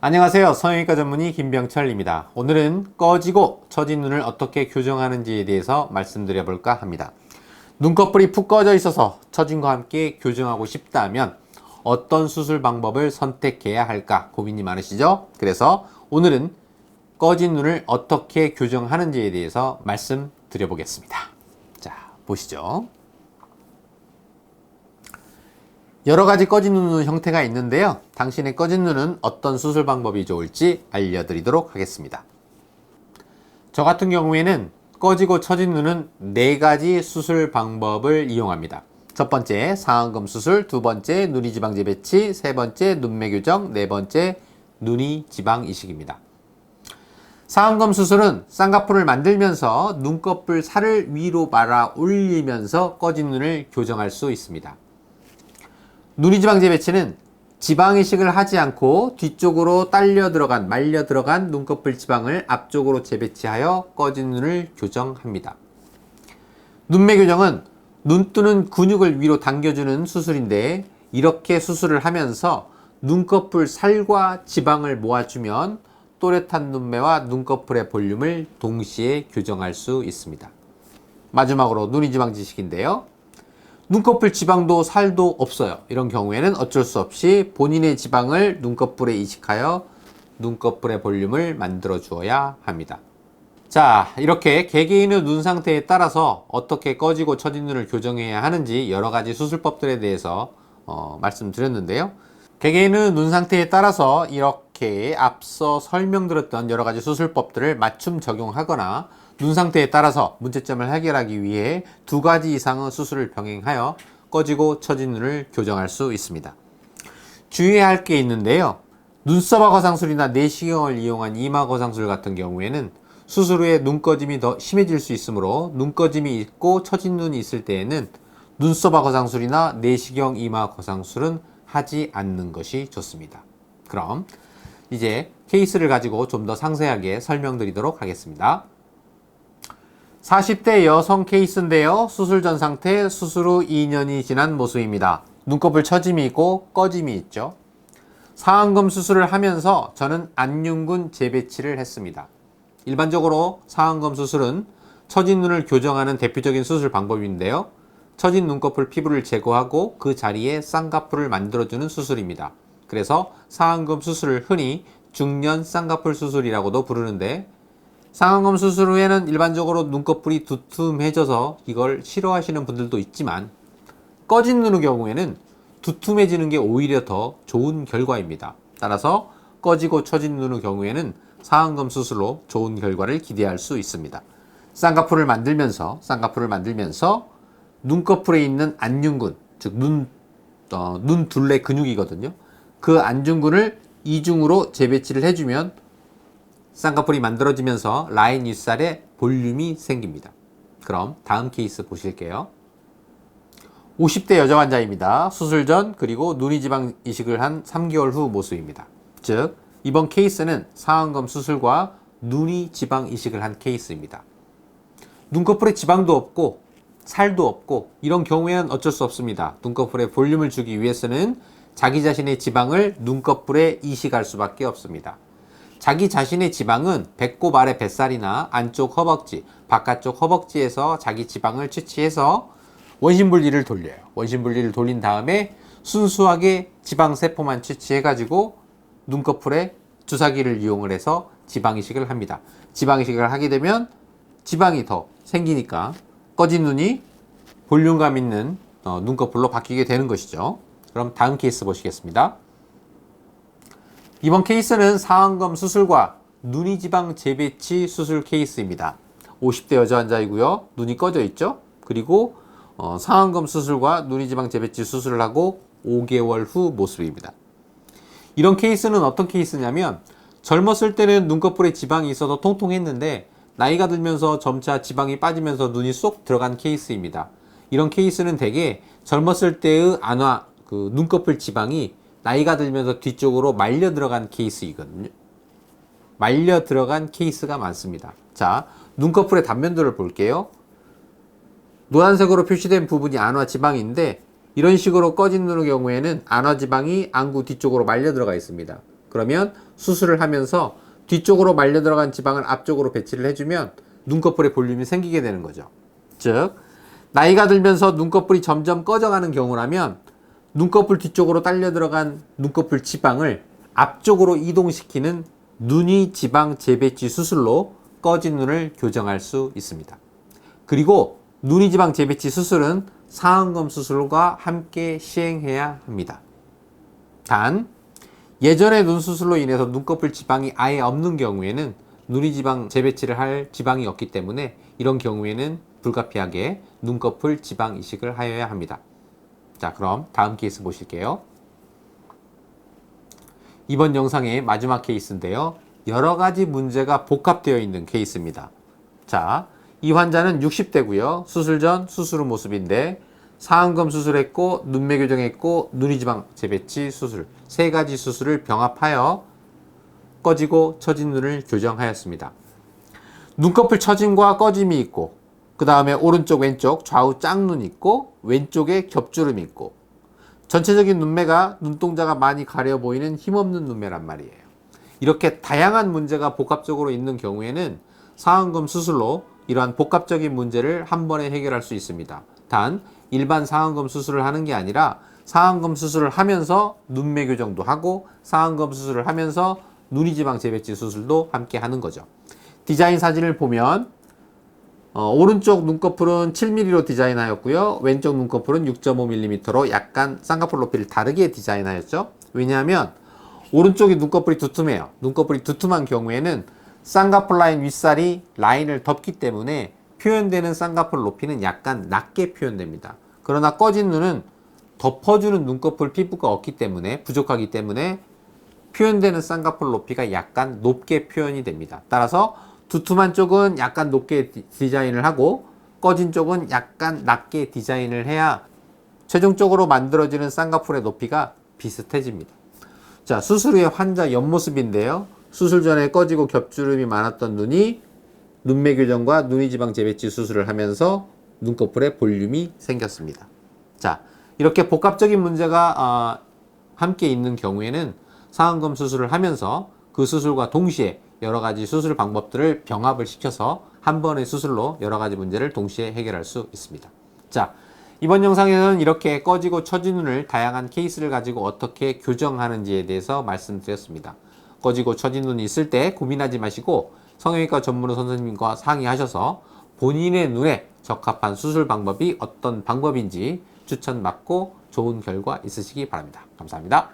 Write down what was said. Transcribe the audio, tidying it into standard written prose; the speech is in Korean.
안녕하세요. 성형외과 전문의 김병철입니다. 오늘은 꺼지고 처진 눈을 어떻게 교정하는지에 대해서 말씀드려 볼까 합니다. 눈꺼풀이 푹 꺼져 있어서 처진과 함께 교정하고 싶다면 어떤 수술 방법을 선택해야 할까 고민이 많으시죠? 그래서 오늘은 꺼진 눈을 어떻게 교정하는지에 대해서 말씀드려 보겠습니다. 자, 보시죠. 여러 가지 꺼진 눈 형태가 있는데요. 당신의 꺼진 눈은 어떤 수술 방법이 좋을지 알려드리도록 하겠습니다. 저 같은 경우에는 꺼지고 처진 눈은 4가지 수술 방법을 이용합니다. 첫 번째, 상안검 수술, 두 번째, 누니 지방 재배치, 세 번째, 눈매 교정, 네 번째, 누니 지방 이식입니다. 상안검 수술은 쌍꺼풀을 만들면서 눈꺼풀 살을 위로 말아 올리면서 꺼진 눈을 교정할 수 있습니다. 누니지방 재배치는 지방 이식을 하지 않고 뒤쪽으로 말려 들어간 눈꺼풀 지방을 앞쪽으로 재배치하여 꺼진 눈을 교정합니다. 눈매 교정은 눈 뜨는 근육을 위로 당겨주는 수술인데, 이렇게 수술을 하면서 눈꺼풀 살과 지방을 모아주면 또렷한 눈매와 눈꺼풀의 볼륨을 동시에 교정할 수 있습니다. 마지막으로 누니지방 지식인데요. 눈꺼풀 지방도 살도 없어요. 이런 경우에는 어쩔 수 없이 본인의 지방을 눈꺼풀에 이식하여 눈꺼풀의 볼륨을 만들어 주어야 합니다. 자, 이렇게 개개인의 눈 상태에 따라서 어떻게 꺼지고 처진 눈을 교정해야 하는지 여러 가지 수술법들에 대해서 말씀드렸는데요. 개개인의 눈 상태에 따라서 이렇게 앞서 설명드렸던 여러 가지 수술법들을 맞춤 적용하거나 눈 상태에 따라서 문제점을 해결하기 위해 2가지 이상의 수술을 병행하여 꺼지고 처진 눈을 교정할 수 있습니다. 주의해야 할 게 있는데요. 눈썹화 거상술이나 내시경을 이용한 이마 거상술 같은 경우에는 수술 후에 눈꺼짐이 더 심해질 수 있으므로 눈꺼짐이 있고 처진 눈이 있을 때에는 눈썹화 거상술이나 내시경 이마 거상술은 하지 않는 것이 좋습니다. 그럼 이제 케이스를 가지고 좀 더 상세하게 설명드리도록 하겠습니다. 40대 여성 케이스인데요. 수술 전 상태, 수술 후 2년이 지난 모습입니다. 눈꺼풀 처짐이 있고 꺼짐이 있죠. 상안검 수술을 하면서 저는 안윤근 재배치를 했습니다. 일반적으로 상안검 수술은 처진 눈을 교정하는 대표적인 수술 방법인데요. 처진 눈꺼풀 피부를 제거하고 그 자리에 쌍꺼풀을 만들어주는 수술입니다. 그래서 상안검 수술을 흔히 중년 쌍꺼풀 수술이라고도 부르는데, 상안검 수술 후에는 일반적으로 눈꺼풀이 두툼해져서 이걸 싫어하시는 분들도 있지만, 꺼진 눈의 경우에는 두툼해지는 게 오히려 더 좋은 결과입니다. 따라서 꺼지고 처진 눈의 경우에는 상안검 수술로 좋은 결과를 기대할 수 있습니다. 쌍꺼풀을 만들면서 눈꺼풀에 있는 안윤근, 즉 눈 둘레 근육이거든요. 그 안윤근을 이중으로 재배치를 해주면 쌍꺼풀이 만들어지면서 라인 윗살에 볼륨이 생깁니다. 그럼 다음 케이스 보실게요. 50대 여자 환자입니다. 수술 전 그리고 누니지방 이식을 한 3개월 후 모습입니다. 즉 이번 케이스는 상안검 수술과 누니지방 이식을 한 케이스입니다. 눈꺼풀에 지방도 없고 살도 없고 이런 경우에는 어쩔 수 없습니다. 눈꺼풀에 볼륨을 주기 위해서는 자기 자신의 지방을 눈꺼풀에 이식할 수밖에 없습니다. 자기 자신의 지방은 배꼽 아래 뱃살이나 안쪽 허벅지, 바깥쪽 허벅지에서 자기 지방을 채취해서 원심분리를 돌려요. 원심분리를 돌린 다음에 순수하게 지방세포만 채취해가지고 눈꺼풀에 주사기를 이용을 해서 지방이식을 합니다. 지방이식을 하게 되면 지방이 더 생기니까 꺼진 눈이 볼륨감 있는 눈꺼풀로 바뀌게 되는 것이죠. 그럼 다음 케이스 보시겠습니다. 이번 케이스는 상안검 수술과 누니지방 재배치 수술 케이스입니다. 50대 여자 환자이고요. 눈이 꺼져 있죠. 그리고 상안검 수술과 누니지방 재배치 수술을 하고 5개월 후 모습입니다. 이런 케이스는 어떤 케이스냐면, 젊었을 때는 눈꺼풀에 지방이 있어서 통통했는데 나이가 들면서 점차 지방이 빠지면서 눈이 쏙 들어간 케이스입니다. 이런 케이스는 대개 젊었을 때의 눈꺼풀 지방이 나이가 들면서 뒤쪽으로 말려 들어간 케이스이거든요. 말려 들어간 케이스가 많습니다. 자, 눈꺼풀의 단면도를 볼게요. 노란색으로 표시된 부분이 안화 지방인데, 이런 식으로 꺼진 눈의 경우에는 안화 지방이 안구 뒤쪽으로 말려 들어가 있습니다. 그러면 수술을 하면서 뒤쪽으로 말려 들어간 지방을 앞쪽으로 배치를 해주면 눈꺼풀의 볼륨이 생기게 되는 거죠. 즉, 나이가 들면서 눈꺼풀이 점점 꺼져가는 경우라면 눈꺼풀 뒤쪽으로 딸려 들어간 눈꺼풀 지방을 앞쪽으로 이동시키는 눈이 지방 재배치 수술로 꺼진 눈을 교정할 수 있습니다. 그리고 눈이 지방 재배치 수술은 상안검 수술과 함께 시행해야 합니다. 단, 예전에 눈 수술로 인해서 눈꺼풀 지방이 아예 없는 경우에는 눈이 지방 재배치를 할 지방이 없기 때문에 이런 경우에는 불가피하게 눈꺼풀 지방 이식을 하여야 합니다. 자, 그럼 다음 케이스 보실게요. 이번 영상의 마지막 케이스인데요. 여러 가지 문제가 복합되어 있는 케이스입니다. 자, 이 환자는 60대고요. 수술 전, 수술 후 모습인데 상안검 수술했고, 눈매 교정했고, 눈이 지방 재배치 수술, 세 가지 수술을 병합하여 꺼지고 처진 눈을 교정하였습니다. 눈꺼풀 처짐과 꺼짐이 있고, 그 다음에 오른쪽 왼쪽 좌우 짝눈 있고, 왼쪽에 겹주름이 있고, 전체적인 눈매가 눈동자가 많이 가려 보이는 힘없는 눈매란 말이에요. 이렇게 다양한 문제가 복합적으로 있는 경우에는 상안검 수술로 이러한 복합적인 문제를 한 번에 해결할 수 있습니다. 단, 일반 상안검 수술을 하는 게 아니라 상안검 수술을 하면서 눈매 교정도 하고 상안검 수술을 하면서 눈이 지방 재배치 수술도 함께 하는 거죠. 디자인 사진을 보면 오른쪽 눈꺼풀은 7mm로 디자인하였고요. 왼쪽 눈꺼풀은 6.5mm로 약간 쌍꺼풀 높이를 다르게 디자인하였죠. 왜냐하면 오른쪽이 눈꺼풀이 두툼해요. 눈꺼풀이 두툼한 경우에는 쌍꺼풀 라인 윗살이 라인을 덮기 때문에 표현되는 쌍꺼풀 높이는 약간 낮게 표현됩니다. 그러나 꺼진 눈은 덮어주는 눈꺼풀 피부가 없기 때문에 부족하기 때문에 표현되는 쌍꺼풀 높이가 약간 높게 표현이 됩니다. 따라서 두툼한 쪽은 약간 높게 디자인을 하고 꺼진 쪽은 약간 낮게 디자인을 해야 최종적으로 만들어지는 쌍꺼풀의 높이가 비슷해집니다. 자, 수술 후의 환자 옆모습인데요. 수술 전에 꺼지고 겹주름이 많았던 눈이 눈매 교정과 눈이 지방 재배치 수술을 하면서 눈꺼풀에 볼륨이 생겼습니다. 자, 이렇게 복합적인 문제가 함께 있는 경우에는 상안검 수술을 하면서 그 수술과 동시에 여러 가지 수술 방법들을 병합을 시켜서 한 번의 수술로 여러 가지 문제를 동시에 해결할 수 있습니다. 자, 이번 영상에는 이렇게 꺼지고 처진 눈을 다양한 케이스를 가지고 어떻게 교정하는지에 대해서 말씀드렸습니다. 꺼지고 처진 눈이 있을 때 고민하지 마시고 성형외과 전문의 선생님과 상의하셔서 본인의 눈에 적합한 수술 방법이 어떤 방법인지 추천받고 좋은 결과 있으시기 바랍니다. 감사합니다.